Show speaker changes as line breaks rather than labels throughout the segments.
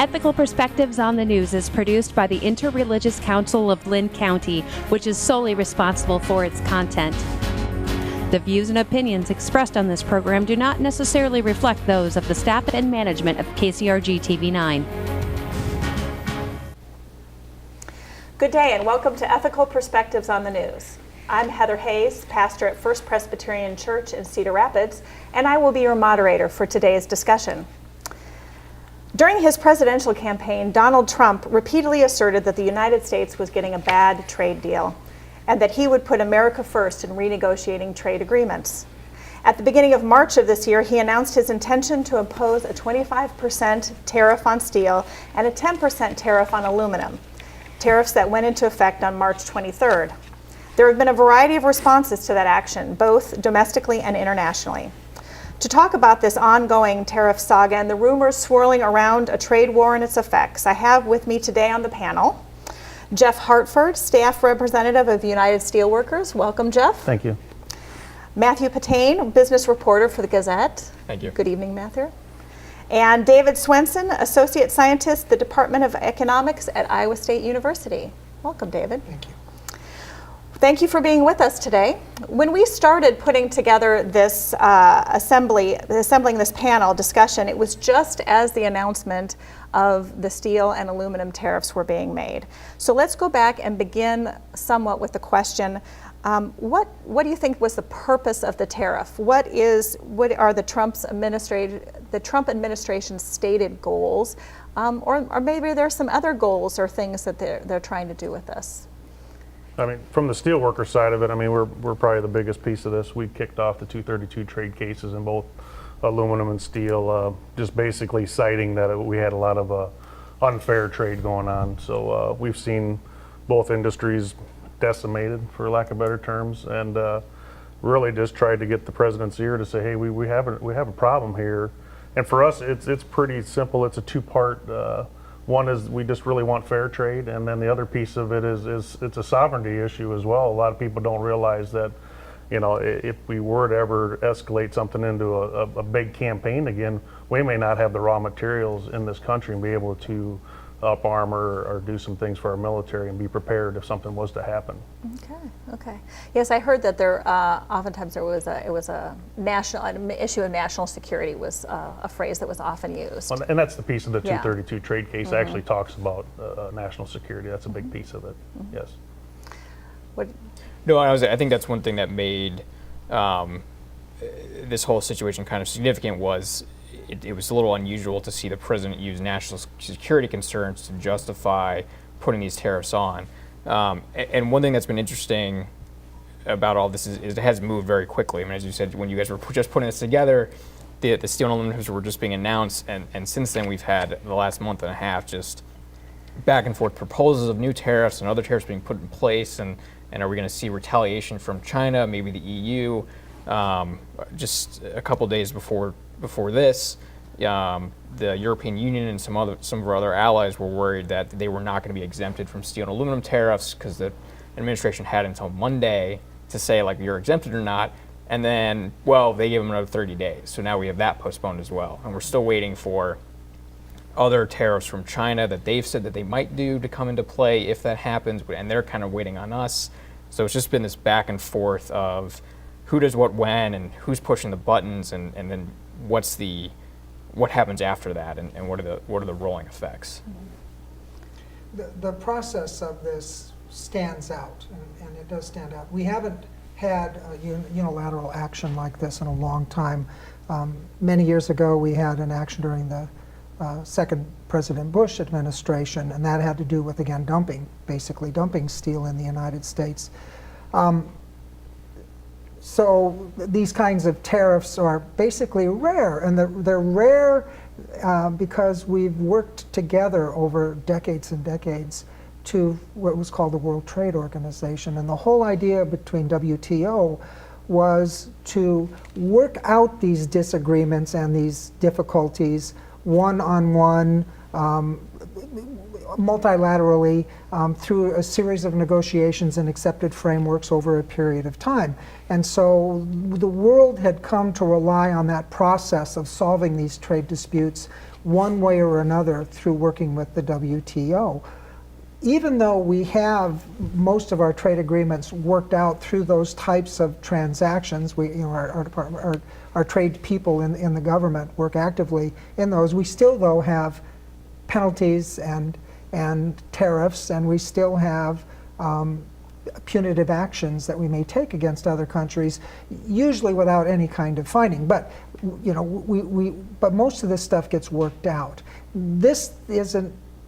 Ethical Perspectives on the News is produced by the Interreligious Council of Lynn County, which is solely responsible for its content. The views and opinions expressed on this program do not necessarily reflect those of the staff and management of KCRG TV9.
Good day and welcome to Ethical Perspectives on the News. I'm Heather Hayes, pastor at First Presbyterian Church in Cedar Rapids, and I will be your moderator for today's discussion. During his presidential campaign, Donald Trump repeatedly asserted that the United States was getting a bad trade deal and that he would put America first in renegotiating trade agreements. At the beginning of March of this year, he announced his intention to impose a 25% tariff on steel and a 10% tariff on aluminum, tariffs that went into effect on March 23rd. There have been a variety of responses to that action, both domestically and internationally. To talk about this ongoing tariff saga and the rumors swirling around a trade war and its effects, I have with me today on the panel Jeff Hartford, staff representative of United Steelworkers. Welcome, Jeff.
Thank you.
Matthew Patane, business reporter for the Gazette.
Thank you.
Good evening, Matthew. And David Swenson, associate scientist, the Department of Economics at Iowa State University. Welcome, David.
Thank you.
Thank you for being with us today. When we started putting together this assembling this panel discussion, it was just as the announcement of the steel and aluminum tariffs were being made. So let's go back and begin somewhat with the question, what do you think was the purpose of the tariff? What are the Trump administration's stated goals? Or maybe there's some other goals or things that they're trying to do with this?
I mean, from the steelworker side of it, I mean, we're probably the biggest piece of this. We kicked off the 232 trade cases in both aluminum and steel, just basically citing that we had a lot of unfair trade going on. So we've seen both industries decimated, for lack of better terms, and really just tried to get the president's ear to say, hey, we have a problem here. And for us, it's pretty simple. It's a two-part. One is we just really want fair trade, and then the other piece of it is it's a sovereignty issue as well. A lot of people don't realize that, you know, if we were to ever escalate something into a big campaign again, we may not have the raw materials in this country and be able to up armor or do some things for our military and be prepared if something was to happen.
Okay. Yes, I heard that there oftentimes it was a national an issue of national security was a phrase that was often used.
And that's the piece of the 232 trade case actually talks about national security. That's a big piece of it. Yes.
No, I think that's one thing that made this whole situation kind of significant was it was a little unusual to see the president use national security concerns to justify putting these tariffs on. And one thing that's been interesting about all this is it has moved very quickly. I mean, as you said, when you guys were just putting this together, the steel and aluminum tariffs were just being announced, and since then we've had the last month and a half just back and forth proposals of new tariffs and other tariffs being put in place, and are we going to see retaliation from China, maybe the EU? Just a couple days before this, the European Union and some of our other allies were worried that they were not going to be exempted from steel and aluminum tariffs because the administration had until Monday to say like you're exempted or not, and then they gave them another 30 days. So now we have that postponed as well, and we're still waiting for other tariffs from China that they've said that they might do to come into play if that happens, and they're kind of waiting on us. So it's just been this back and forth of who does what when and who's pushing the buttons, and then what happens after that, and what are the rolling effects?
The process of this stands out, and it does stand out. We haven't had a unilateral action like this in a long time. Many years ago, we had an action during the second President Bush administration, and that had to do with, again, basically dumping steel in the United States. So these kinds of tariffs are basically rare, and they're rare because we've worked together over decades and decades to what was called the World Trade Organization. And the whole idea between WTO was to work out these disagreements and these difficulties one-on-one, multilaterally, through a series of negotiations and accepted frameworks over a period of time. And so the world had come to rely on that process of solving these trade disputes one way or another through working with the WTO. Even though we have most of our trade agreements worked out through those types of transactions, our trade people in the government work actively in those, we still though have penalties and tariffs, and we still have punitive actions that we may take against other countries, usually without any kind of finding. But but most of this stuff gets worked out. This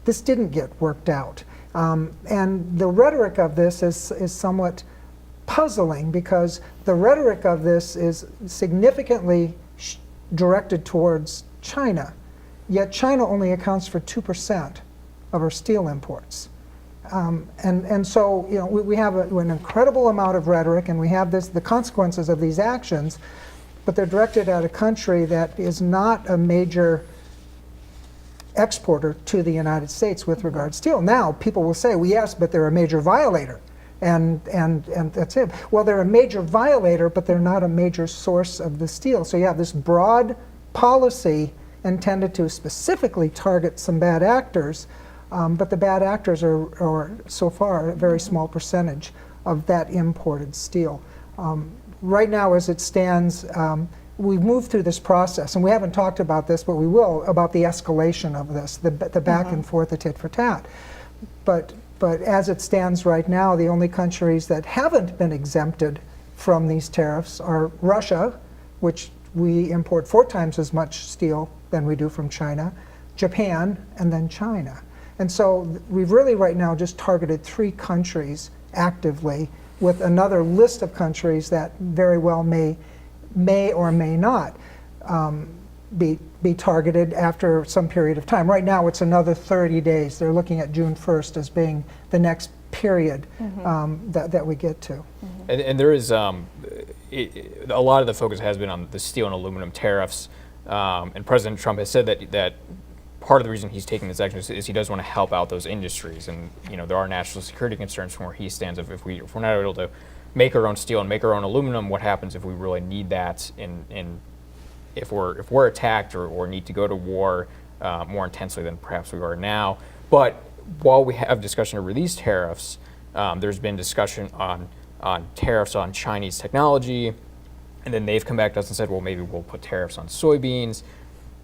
didn't get worked out. And the rhetoric of this is somewhat puzzling, because the rhetoric of this is significantly directed towards China, yet China only accounts for 2% of our steel imports. And so we have an incredible amount of rhetoric, and we have the consequences of these actions, but they're directed at a country that is not a major exporter to the United States with regard to steel. Now, people will say, well, yes, but they're a major violator, and that's it. Well, they're a major violator, but they're not a major source of the steel. So you have this broad policy intended to specifically target some bad actors, but the bad actors are so far a very small percentage of that imported steel. Right now, as it stands, we've moved through this process, and we haven't talked about this, but we will, about the escalation of this, the back and forth, the tit for tat. But as it stands right now, the only countries that haven't been exempted from these tariffs are Russia, which we import 4 times as much steel than we do from China, Japan, and then China. And so we've really right now just targeted 3 countries actively, with another list of countries that very well may or may not be targeted after some period of time. Right now, it's another 30 days. They're looking at June 1st as being the next period that we get to.
And there is a lot of the focus has been on the steel and aluminum tariffs, and President Trump has said that part of the reason he's taking this action is he does want to help out those industries, and there are national security concerns from where he stands. If we're not able to make our own steel and make our own aluminum, what happens if we really need that, and if we're attacked or need to go to war more intensely than perhaps we are now. But while we have discussion over these tariffs, there's been discussion on tariffs on Chinese technology, and then they've come back to us and said, well, maybe we'll put tariffs on soybeans.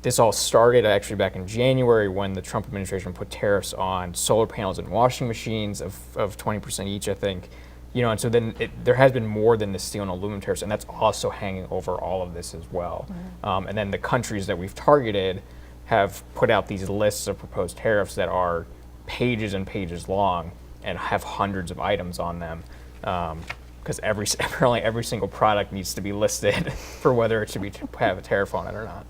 This all started actually back in January when the Trump administration put tariffs on solar panels and washing machines of 20% each, I think. And so then there has been more than the steel and aluminum tariffs, and that's also hanging over all of this as well. And then the countries that we've targeted have put out these lists of proposed tariffs that are pages and pages long and have hundreds of items on them, because apparently every single product needs to be listed for whether it should have a tariff on it or not.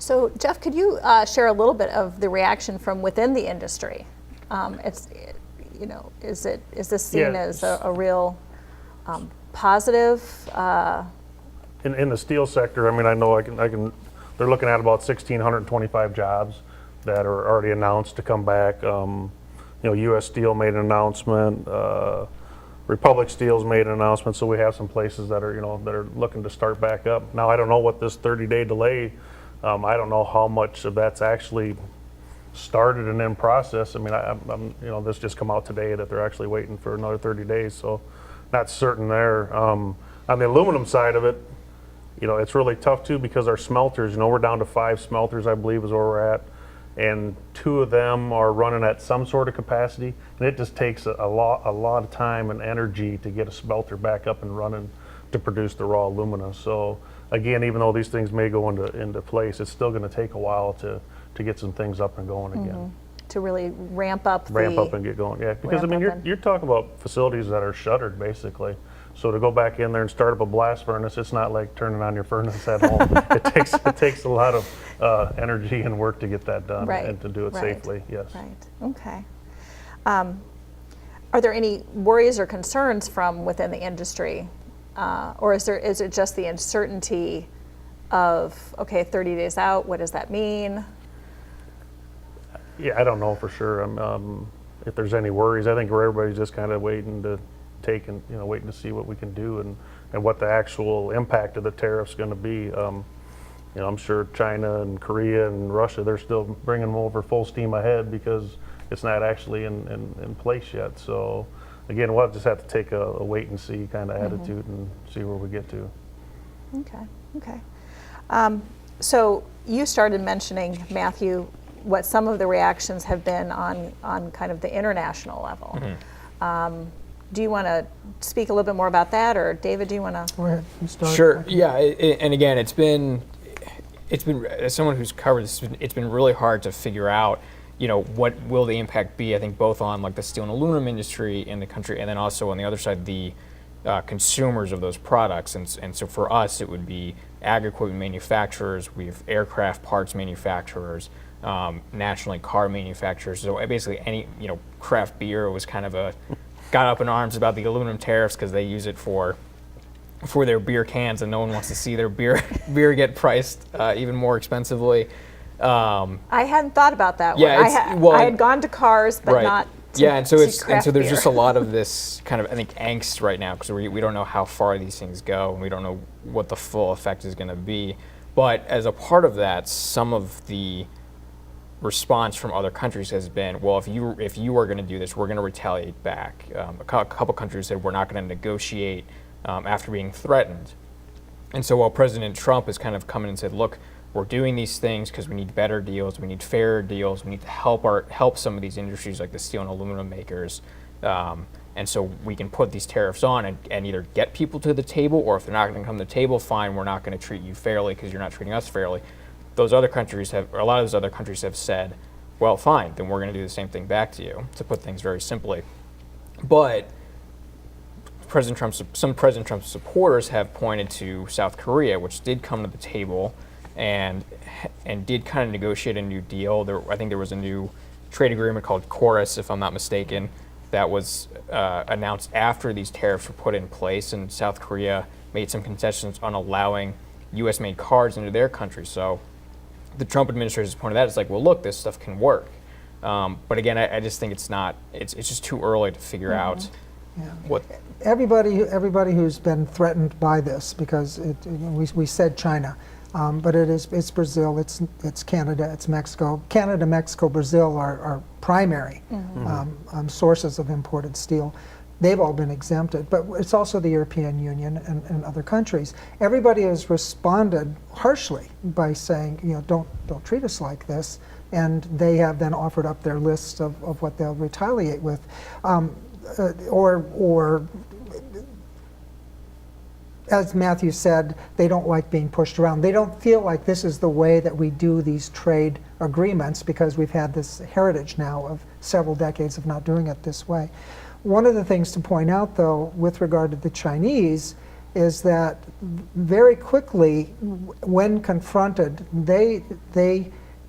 So, Jeff, could you share a little bit of the reaction from within the industry? Is this seen as a real positive?
In the steel sector, I mean, I know they're looking at about 1,625 jobs that are already announced to come back. U.S. Steel made an announcement. Republic Steel's made an announcement. So we have some places that are looking to start back up. Now, I don't know what this 30-day delay. I don't know how much of that's actually started and in process. I mean, I'm this just come out today that they're actually waiting for another 30 days, so not certain there. On the aluminum side of it, it's really tough too, because our smelters, we're down to 5 smelters, I believe, is where we're at, and 2 of them are running at some sort of capacity, and it just takes a lot of time and energy to get a smelter back up and running to produce the raw alumina. So again, even though these things may go into place, it's still going to take a while to get some things up and going again.
To really ramp up
and get going, yeah. Because I mean, you're talking about facilities that are shuttered basically. So to go back in there and start up a blast furnace, it's not like turning on your furnace at home. It takes a lot of energy and work to get that done, and to do it safely. Yes. Right.
Okay. Are there any worries or concerns from within the industry? Or is it just the uncertainty of, 30 days out, what does that mean?
Yeah, I don't know for sure. If there's any worries, I think everybody's just kind of waiting to waiting to see what we can do and what the actual impact of the tariff's going to be. You know, I'm sure China and Korea and Russia, they're still bringing them over full steam ahead because it's not actually in place yet. So again, we'll just have to take a wait and see kind of attitude and see where we get to.
Okay. So you started mentioning, Matthew, what some of the reactions have been on kind of the international level. Do you want to speak a little bit more about that, or David, do you want to?
Go ahead, you start.
Sure. Yeah. And again, it's been as someone who's covered this, it's been really hard to figure out, you know, what will the impact be. I think both on like the steel and aluminum industry in the country, and then also on the other side, the consumers of those products. And so for us, it would be ag equipment manufacturers, we have aircraft parts manufacturers, nationally car manufacturers. So basically any, you know, craft beer was kind of got up in arms about the aluminum tariffs because they use it for their beer cans, and no one wants to see their beer get priced even more expensively.
I hadn't thought about that
Yeah,
one. I had gone to cars, but
right.
not to
yeah, and so
see craft
there's
beer.
just a lot of this kind of, I think, angst right now because we don't know how far these things go, and we don't know what the full effect is going to be. But as a part of that, some of the response from other countries has been, well, if you are going to do this, we're going to retaliate back. A couple countries said we're not going to negotiate after being threatened. And so while President Trump has kind of come in and said, look, we're doing these things because we need better deals, we need fairer deals, we need to help some of these industries like the steel and aluminum makers, and so we can put these tariffs on and either get people to the table, or if they're not going to come to the table, fine, we're not going to treat you fairly because you're not treating us fairly. A lot of those other countries have said, well, fine, then we're going to do the same thing back to you, to put things very simply. But some President Trump's supporters have pointed to South Korea, which did come to the table and did kind of negotiate a new deal. I think there was a new trade agreement called Chorus, if I'm not mistaken, that was announced after these tariffs were put in place, and South Korea made some concessions on allowing U.S.-made cars into their country. So the Trump administration's point of that is like, well, look, this stuff can work. But again, I just think it's just too early to figure out what.
Everybody who's been threatened by this, because we said China, but it's Brazil, it's Canada, it's Mexico. Canada, Mexico, Brazil are primary sources of imported steel. They've all been exempted, but it's also the European Union and other countries. Everybody has responded harshly by saying, you know, don't treat us like this, and they have then offered up their lists of what they'll retaliate with, or as Matthew said, they don't like being pushed around. They don't feel like this is the way that we do these trade agreements, because we've had this heritage now of several decades of not doing it this way. One of the things to point out, though, with regard to the Chinese, is that very quickly, when confronted, they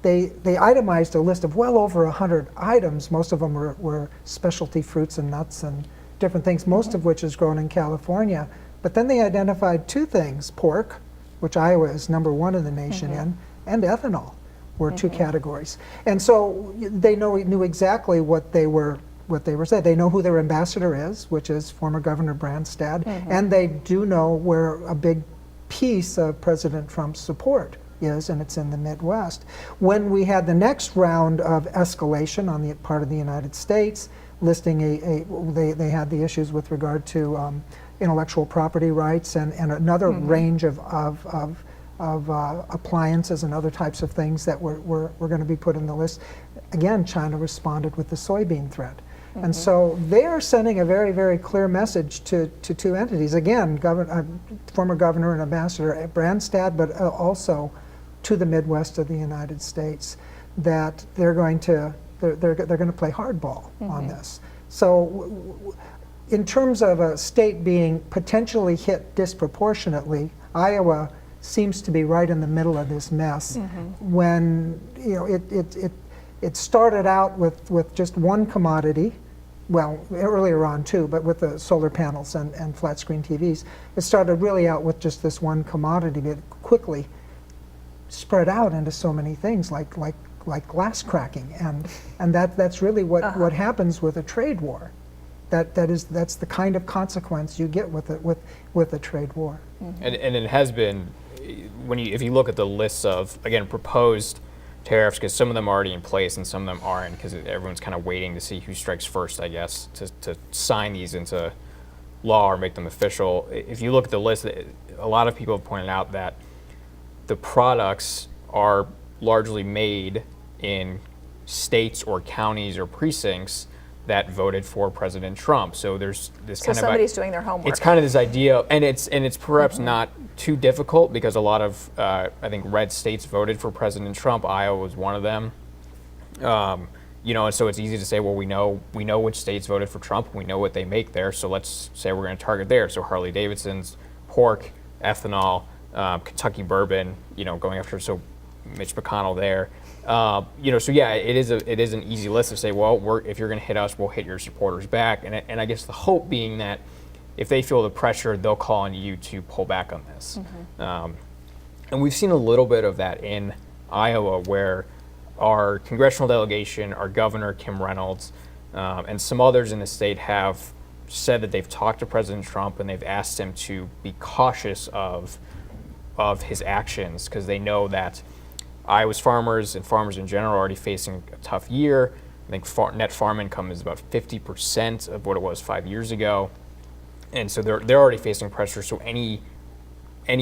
itemized a list of well over 100 items. Most of them were specialty fruits and nuts and different things, most of which is grown in California. But then they identified two things: pork, which Iowa is #1 in the nation in, and ethanol were two categories. And so they knew exactly what they were saying. They know who their ambassador is, which is former Governor Branstad, and they do know where a big piece of President Trump's support is, and it's in the Midwest. When we had the next round of escalation on the part of the United States, listing they had the issues with regard to intellectual property rights and another range of appliances and other types of things that were going to be put in the list. Again, China responded with the soybean threat. And so they are sending a very, very clear message to two entities. Again, former Governor and Ambassador Branstad, but also to the Midwest of the United States, that they're going to play hardball on this. So, in terms of a state being potentially hit disproportionately, Iowa seems to be right in the middle of this mess. When it started out with just one commodity, well, earlier on too, but with the solar panels and flat screen TVs, it started really out with just this one commodity, but quickly spread out into so many things like glass cracking, and that's really what happens with a trade war. That's the kind of consequence you get with a trade war.
And it has been, if you look at the lists of, again, proposed tariffs, because some of them are already in place and some of them aren't, because everyone's kind of waiting to see who strikes first, I guess, to sign these into law or make them official. If you look at the list, a lot of people have pointed out that the products are largely made in states or counties or precincts that voted for President Trump. So there's this
So
kind of
somebody's doing their homework.
it's kind of this idea, and it's perhaps not too difficult because a lot of I think red states voted for President Trump. Iowa was one of them. And so it's easy to say, well, we know which states voted for Trump. We know what they make there, so let's say we're going to target there. So Harley Davidson's, pork, ethanol, Kentucky bourbon. Going after Mitch McConnell there. It is an easy list to say, well, if you're going to hit us, we'll hit your supporters back. And I guess the hope being that if they feel the pressure, they'll call on you to pull back on this. And we've seen a little bit of that in Iowa, where our congressional delegation, our governor, Kim Reynolds, and some others in the state have said that they've talked to President Trump and they've asked him to be cautious of his actions, because they know that Iowa's farmers and farmers in general are already facing a tough year. I think net farm income is about 50% of what it was 5 years ago. And so they're already facing pressure. So any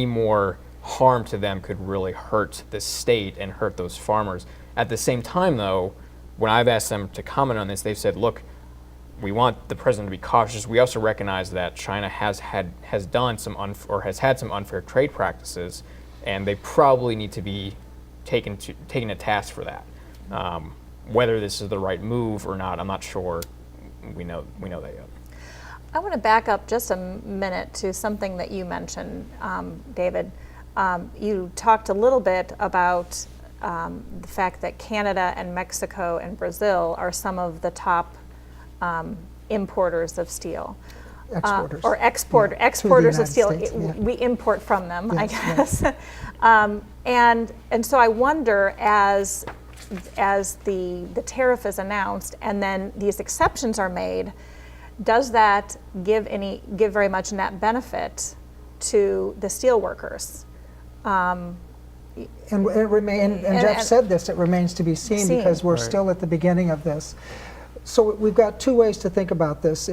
more harm to them could really hurt the state and hurt those farmers. At the same time, though, when I've asked them to comment on this, they've said, look, we want the president to be cautious. We also recognize that China has had some unfair trade practices, and they probably need to be taken to task for that. Whether this is the right move or not, I'm not sure. We know that yet.
I want to back up just a minute to something that you mentioned, David. You talked a little bit about the fact that Canada and Mexico and Brazil are some of the top importers of steel.
Exporters.
Exporters of steel.
States, yeah.
We import from them,
Yes,
I guess. And so I wonder, as the tariff is announced and then these exceptions are made, does that give very much net benefit to the steel workers?
And Jeff said this, it remains to be seen because we're still at the beginning of this. So we've got two ways to think about this.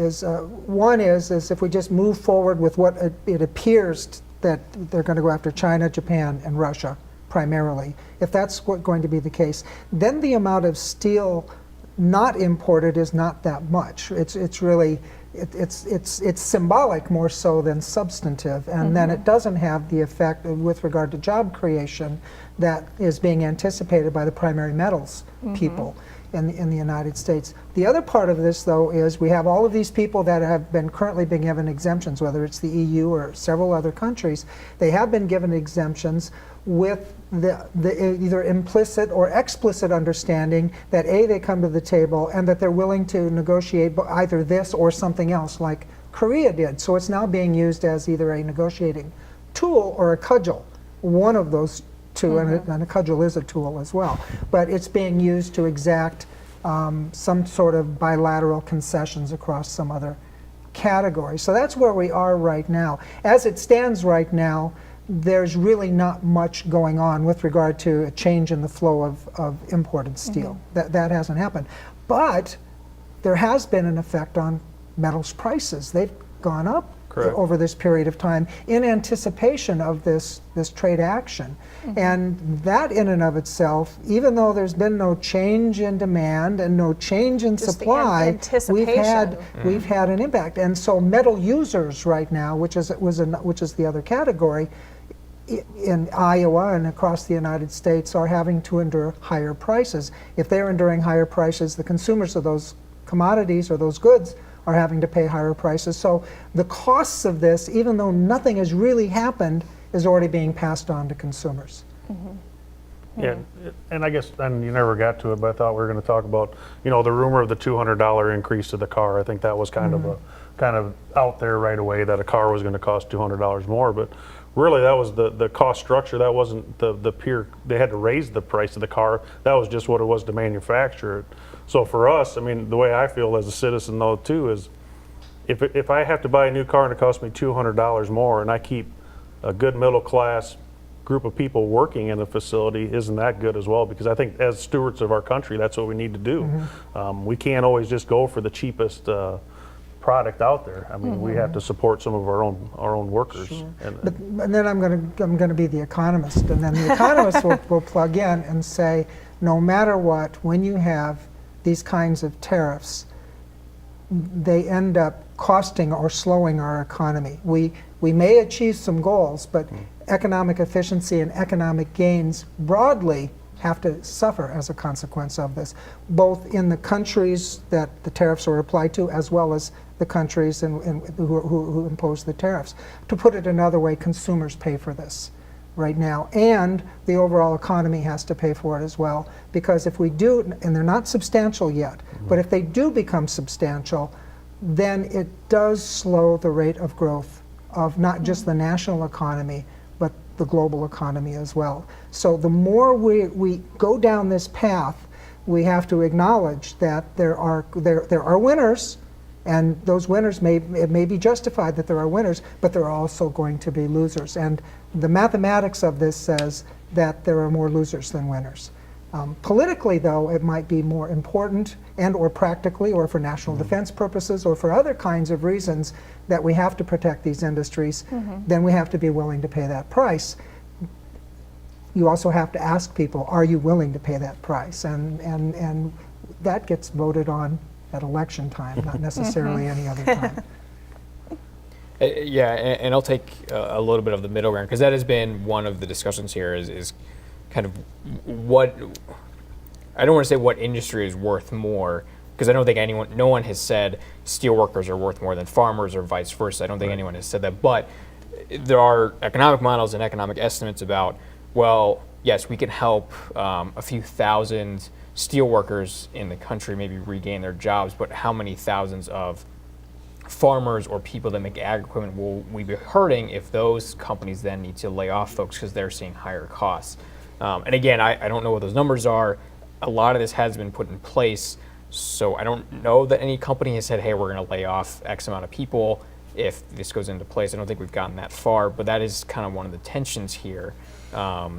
One is if we just move forward with what it appears that they're going to go after China, Japan, and Russia primarily. If that's going to be the case, then the amount of steel not imported is not that much. It's really symbolic more so than substantive, and then it doesn't have the effect with regard to job creation that is being anticipated by the primary metals people in the United States. The other part of this, though, is we have all of these people that have been currently been given exemptions, whether it's the EU or several other countries. They have been given exemptions with the either implicit or explicit understanding that A, they come to the table and that they're willing to negotiate either this or something else like Korea did. So it's now being used as either a negotiating tool or a cudgel, one of those two, and a cudgel is a tool as well. But it's being used to exact some sort of bilateral concessions across some other category. So that's where we are right now. As it stands right now, there's really not much going on with regard to a change in the flow of imported steel. That hasn't happened. But there has been an effect on metals prices. They've gone up over this period of time in anticipation of this trade action. And that in and of itself, even though there's been no change in demand and no change in
Just
supply, we've had an impact. And so metal users right now, which is the other category, in Iowa and across the United States are having to endure higher prices. If they're enduring higher prices, the consumers of those commodities or those goods are having to pay higher prices. So the costs of this, even though nothing has really happened, is already being passed on to consumers.
Yeah, and I guess, and you never got to it, but I thought we were going to talk about, the rumor of the $200 increase to the car. I think that was kind of out there right away that a car was going to cost $200 more, but really that was the cost structure. That wasn't the pure, they had to raise the price of the car. That was just what it was to manufacture it. So for us, I mean, the way I feel as a citizen though too is if I have to buy a new car and it costs me $200 more and I keep a good middle class group of people working in a facility isn't that good as well, because I think as stewards of our country, that's what we need to do. We can't always just go for the cheapest product out there. I mean, we have to support some of our own workers.
And then I'm going to be the economist, and then the economist will plug in and say, no matter what, when you have these kinds of tariffs, they end up costing or slowing our economy. We may achieve some goals, but economic efficiency and economic gains broadly have to suffer as a consequence of this, both in the countries that the tariffs are applied to, as well as the countries who impose the tariffs. To put it another way, consumers pay for this right now, and the overall economy has to pay for it as well, because if we do, and they're not substantial yet, but if they do become substantial, then it does slow the rate of growth of not just the national economy, but the global economy as well. So the more we go down this path, we have to acknowledge that there are winners, and those winners it may be justified that there are winners, but there are also going to be losers. And the mathematics of this says that there are more losers than winners. Politically, though, it might be more important, and or practically, or for national defense purposes, or for other kinds of reasons that we have to protect these industries, then we have to be willing to pay that price. You also have to ask people, are you willing to pay that price? And that gets voted on at election time, not necessarily any other time.
Yeah, and I'll take a little bit of the middle ground, because that has been one of the discussions here is kind of what, I don't want to say what industry is worth more, because I don't think no one has said steel workers are worth more than farmers or vice versa. I don't think anyone has said that, but there are economic models and economic estimates about, well, yes, we can help a few thousand steel workers in the country maybe regain their jobs, but how many thousands of farmers or people that make ag equipment will we be hurting if those companies then need to lay off folks because they're seeing higher costs? And again, I don't know what those numbers are. A lot of this has been put in place, so I don't know that any company has said, hey, we're going to lay off X amount of people if this goes into place. I don't think we've gotten that far, but that is kind of one of the tensions here. But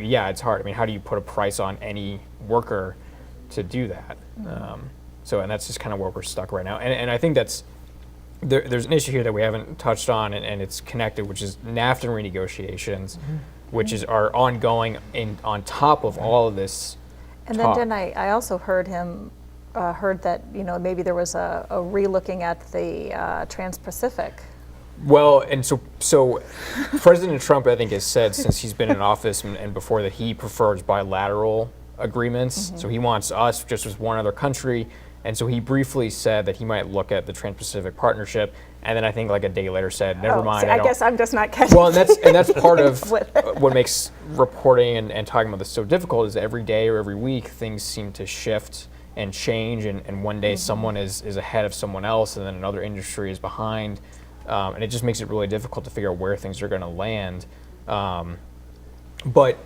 yeah, it's hard. I mean, how do you put a price on any worker to do that? And that's just kind of where we're stuck right now. And I think there's an issue here that we haven't touched on, and it's connected, which is NAFTA renegotiations, which are ongoing on top of all of this
And
talk.
then I also heard that maybe there was a re-looking at the Trans-Pacific.
Well, and so President Trump, I think, has said since he's been in office and before that he prefers bilateral agreements. So he wants us just as one other country. And so he briefly said that he might look at the Trans-Pacific Partnership, and then I think like a day later said, never mind.
See, I guess I'm just not catching.
Well, and that's part of what makes reporting and talking about this so difficult is that every day or every week things seem to shift and change, and one day someone is ahead of someone else, and then another industry is behind. And it just makes it really difficult to figure out where things are going to land. But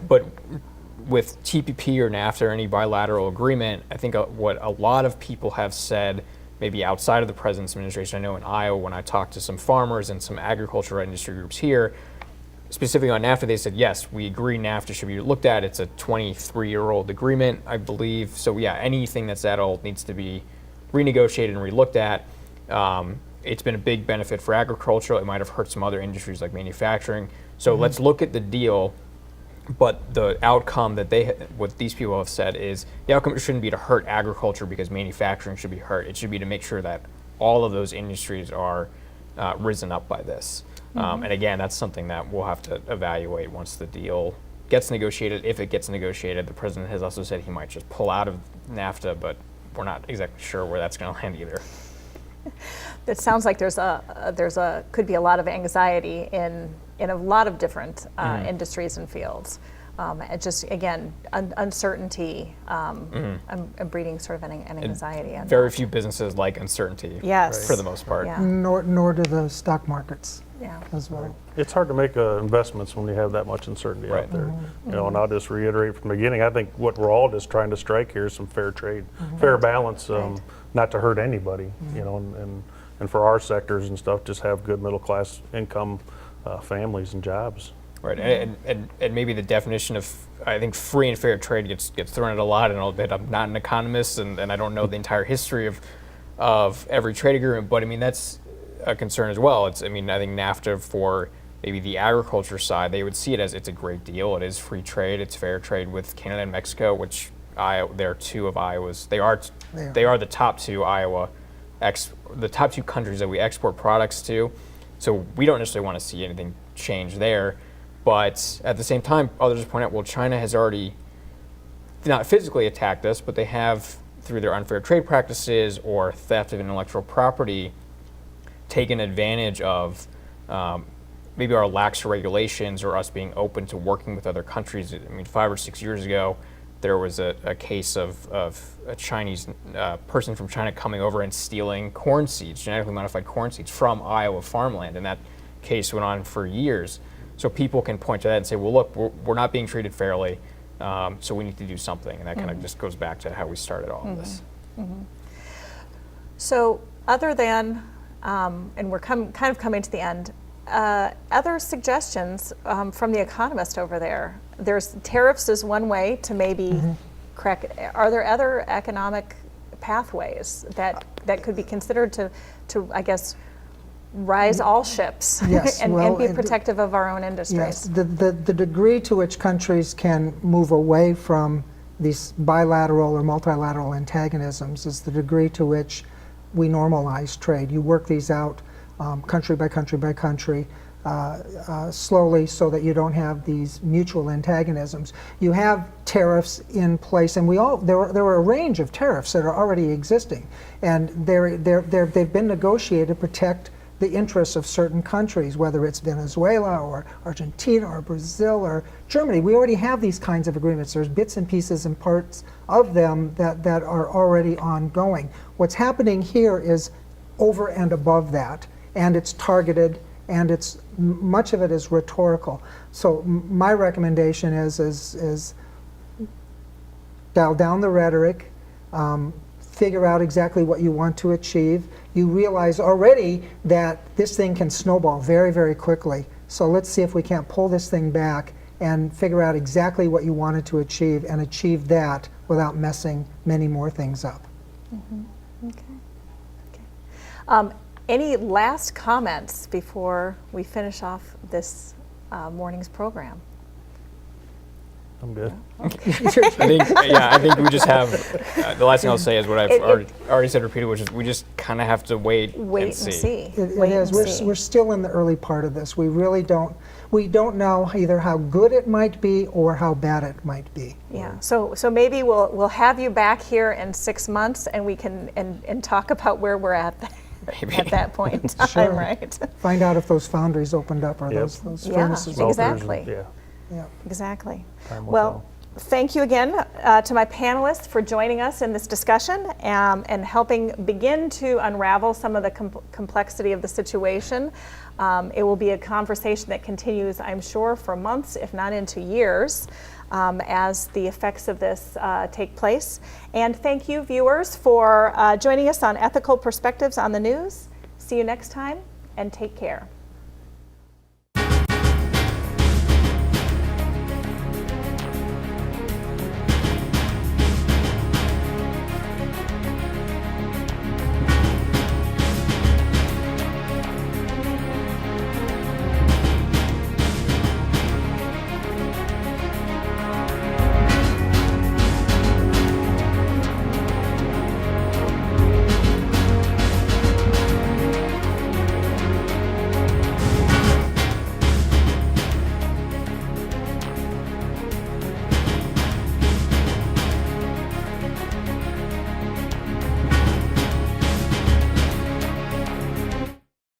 with TPP or NAFTA or any bilateral agreement, I think what a lot of people have said, maybe outside of the president's administration, I know in Iowa when I talked to some farmers and some agricultural industry groups here, specifically on NAFTA, they said, yes, we agree NAFTA should be looked at. It's a 23-year-old agreement, I believe. So yeah, anything that's that old needs to be renegotiated and relooked at. It's been a big benefit for agriculture. It might have hurt some other industries like manufacturing. So let's look at the deal. But the outcome that what these people have said is the outcome shouldn't be to hurt agriculture because manufacturing should be hurt. It should be to make sure that all of those industries are risen up by this. And again, that's something that we'll have to evaluate once the deal gets negotiated. If it gets negotiated, the president has also said he might just pull out of NAFTA, but we're not exactly sure where that's going to land either.
It sounds like could be a lot of anxiety in a lot of different industries and fields. It just, again, uncertainty and breeding sort of an anxiety.
Very few businesses like uncertainty,
yes,
for the most part.
Yeah.
Nor do the stock markets as well.
It's hard to make investments when you have that much uncertainty out there. And I'll just reiterate from the beginning, I think what we're all just trying to strike here is some fair trade, fair balance, not to hurt anybody, and for our sectors and stuff, just have good middle class income families and jobs.
Right, and maybe the definition of, I think, free and fair trade gets thrown at a lot, and I'm not an economist, and I don't know the entire history of every trade agreement, but I mean, that's a concern as well. I think NAFTA, for maybe the agriculture side, they would see it as it's a great deal. It is free trade, it's fair trade with Canada and Mexico, which they're two of Iowa's. They are the top two the top two countries that we export products to. So we don't necessarily want to see anything change there. But at the same time, others point out, well, China has already not physically attacked us, but they have, through their unfair trade practices or theft of intellectual property, taken advantage of maybe our lax regulations or us being open to working with other countries. 5 or 6 years ago, there was a case of a Chinese person from China coming over and stealing corn seeds, genetically modified corn seeds from Iowa farmland, and that case went on for years. So people can point to that and say, well, look, we're not being treated fairly, so we need to do something. And that kind of just goes back to how we started all of this.
So other than, and we're kind of coming to the end, other suggestions from the economist over there? There's tariffs is one way to maybe crack. Are there other economic pathways that could be considered to I guess, rise all ships and be protective of our own industries?
Yes, the degree to which countries can move away from these bilateral or multilateral antagonisms is the degree to which we normalize trade. You work these out country by country by country, slowly, so that you don't have these mutual antagonisms. You have tariffs in place, and there were a range of tariffs that are already existing, and they've been negotiated to protect the interests of certain countries, whether it's Venezuela or Argentina or Brazil or Germany. We already have these kinds of agreements. There's bits and pieces and parts of them that are already ongoing. What's happening here is over and above that, and it's targeted, and much of it is rhetorical. So my recommendation is dial down the rhetoric, figure out exactly what you want to achieve. You realize already that this thing can snowball very, very quickly. So let's see if we can't pull this thing back and figure out exactly what you wanted to achieve and achieve that without messing many more things up.
Okay. Any last comments before we finish off this morning's program?
I'm good.
I think we just have, the last thing I'll say is what I've already said repeatedly, which is we just kind of have to wait and see.
We're still in the early part of this. We really don't know either how good it might be or how bad it might be.
Yeah, so maybe we'll have you back here in 6 months, and we can and talk about where we're at at that point in time,
Sure.
Right?
Find out if those foundries opened up or those furnaces opened.
Exactly.
Yeah.
Exactly.
Well,
thank you again to my panelists for joining us in this discussion and helping begin to unravel some of the complexity of the situation. It will be a conversation that continues, I'm sure, for months, if not into years, as the effects of this take place. And thank you, viewers, for joining us on Ethical Perspectives on the News. See you next time, and take care.